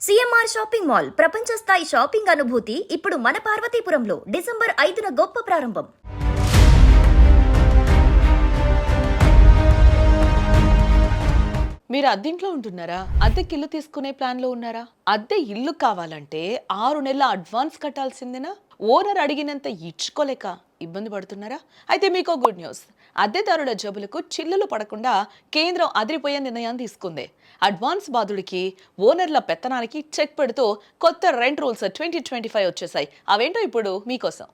CMR shopping mall ప్రపంచ స్థాయి shopping అనుభూతి ఇప్పుడు మన పార్వతీపురంలో డిసెంబర్ 5న గొప్ప ప్రారంభం. మీరు అద్దెంట్లో ఉంటున్నారా? అద్దెకి ఇల్లు తీసుకునే ప్లాన్లో ఉన్నారా? అద్దె ఇల్లు కావాలంటే 6 నెలల అడ్వాన్స్ కట్టాల్సిందేనా? ఓనర్ అడిగినంత ఇచ్చుకోలేక ఇబ్బంది పడుతున్నారా? అయితే మీకు గుడ్ న్యూస్. అద్దెదారుల జబ్బులకు చిల్లులు పడకుండా కేంద్రం అదిరిపోయే నిర్ణయం తీసుకుంది. అడ్వాన్స్ బాధుడికి ఓనర్ల పెత్తనానికి చెక్ పెడుతూ కొత్త రెంట్ రూల్స్ 2025 వచ్చేసాయి. అవేంటో ఇప్పుడు మీకోసం.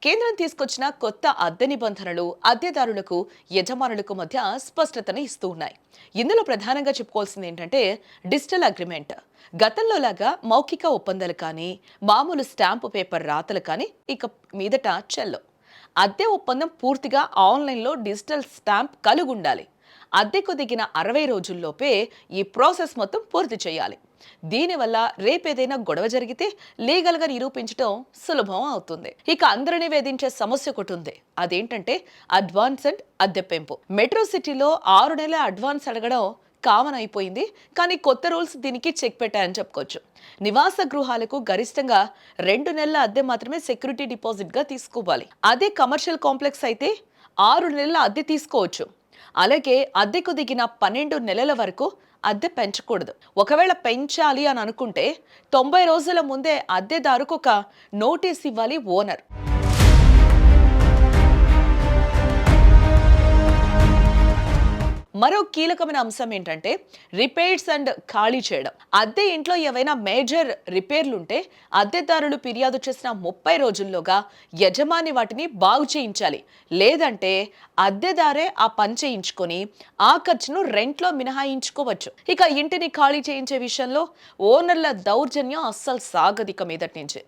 కేంద్రం తీసుకొచ్చిన కొత్త అద్దె నిబంధనలు అద్దెదారులకు యజమానులకు మధ్య స్పష్టతను ఇస్తూ ఉన్నాయి. ఇందులో ప్రధానంగా చెప్పుకోవాల్సింది ఏంటంటే డిజిటల్ అగ్రిమెంట్. గతంలో లాగా మౌఖిక ఒప్పందాలు కానీ మామూలు స్టాంపు పేపర్ రాతలు కానీ ఇక మీదట చెల్లవు. అద్దె ఒప్పందం పూర్తిగా ఆన్లైన్లో డిజిటల్ స్టాంప్ కలిగి ఉండాలి. అద్దెకు దిగిన 60 రోజుల్లోపే ఈ ప్రాసెస్ మొత్తం పూర్తి చేయాలి. దీనివల్ల రేపేదైనా గొడవ జరిగితే లీగల్ గా నిరూపించడం సులభం అవుతుంది. ఇక అందరినీ వేధించే సమస్య ఒకటి ఉంది. అదేంటంటే అడ్వాన్స్ అండ్ అద్దె పెంపు. మెట్రో సిటీలో 6 నెలల అడ్వాన్స్ అడగడం కామన్ అయిపోయింది. కానీ కొత్త రూల్స్ దీనికి చెక్ పెట్టాయని చెప్పుకోవచ్చు. నివాస గృహాలకు గరిష్టంగా 2 నెలల అద్దె మాత్రమే సెక్యూరిటీ డిపాజిట్ గా తీసుకోవాలి. అదే కమర్షియల్ కాంప్లెక్స్ అయితే 6 నెలల అద్దె తీసుకోవచ్చు. అలాగే అద్దెకు దిగిన 12 నెలల వరకు అద్దె పెంచకూడదు. ఒకవేళ పెంచాలి అని అనుకుంటే 90 రోజుల ముందే అద్దెదారుకు ఒక నోటీస్ ఇవ్వాలి ఓనర్. మరో కీలకమైన అంశం ఏంటంటే రిపేర్స్ అండ్ ఖాళీ చేయడం. అద్దె ఇంట్లో ఏవైనా మేజర్ రిపేర్లుంటే అద్దెదారులు ఫిర్యాదు చేసిన 30 రోజుల్లోగా యజమాని వాటిని బాగు చేయించాలి. లేదంటే అద్దెదారే ఆ పని చేయించుకొని ఆ ఖర్చును రెంట్లో మినహాయించుకోవచ్చు. ఇక ఇంటిని ఖాళీ చేయించే విషయంలో ఓనర్ల దౌర్జన్యం అస్సలు సాగదిక మీదటి నుంచి.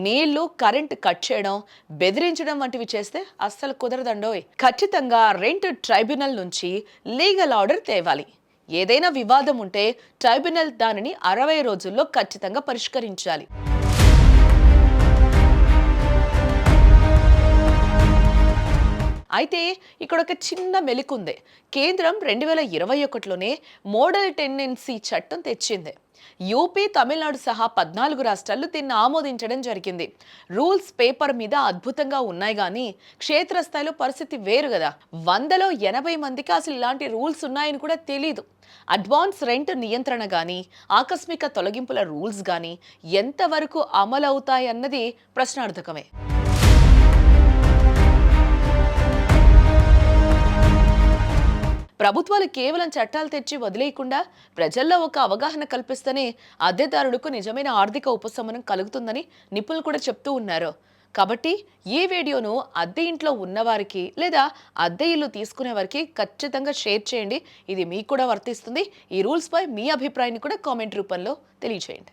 నీళ్లు కరెంట్ కట్ చేయడం బెదిరించడం వంటివి చేస్తే అస్సలు కుదరదండోయ్. ఖచ్చితంగా రెంట్ ట్రైబ్యునల్ నుంచి లీగల్ ఆర్డర్ తేవాలి. ఏదైనా వివాదం ఉంటే ట్రైబ్యునల్ దానిని 60 రోజుల్లో ఖచ్చితంగా పరిష్కరించాలి. అయితే ఇక్కడ ఒక చిన్న మెలికుంది. కేంద్రం 2021లోనే మోడల్ టెనెన్సీ చట్టం తెచ్చింది. యూపీ, తమిళనాడు సహా 14 రాష్ట్రాలు దీన్ని ఆమోదించడం జరిగింది. రూల్స్ పేపర్ మీద అద్భుతంగా ఉన్నాయి కానీ క్షేత్రస్థాయిలో పరిస్థితి వేరు కదా. 100లో 80 మందికి అసలు ఇలాంటి రూల్స్ ఉన్నాయని కూడా తెలీదు. అడ్వాన్స్ రెంట్ నియంత్రణ కానీ ఆకస్మిక తొలగింపుల రూల్స్ కానీ ఎంతవరకు అమలవుతాయన్నది ప్రశ్నార్థకమే. ప్రభుత్వాలు కేవలం చట్టాలు తెచ్చి వదిలేయకుండా ప్రజల్లో ఒక అవగాహన కల్పిస్తేనే అద్దెదారులకు నిజమైన ఆర్థిక ఉపశమనం కలుగుతుందని నిపుణులు కూడా చెప్తూ ఉన్నారు. కాబట్టి ఈ వీడియోను అద్దె ఇంట్లో ఉన్నవారికి లేదా అద్దె ఇల్లు తీసుకునే వారికి ఖచ్చితంగా షేర్ చేయండి. ఇది మీకు కూడా వర్తిస్తుంది. ఈ రూల్స్ పై మీ అభిప్రాయాన్ని కూడా కామెంట్ రూపంలో తెలియజేయండి.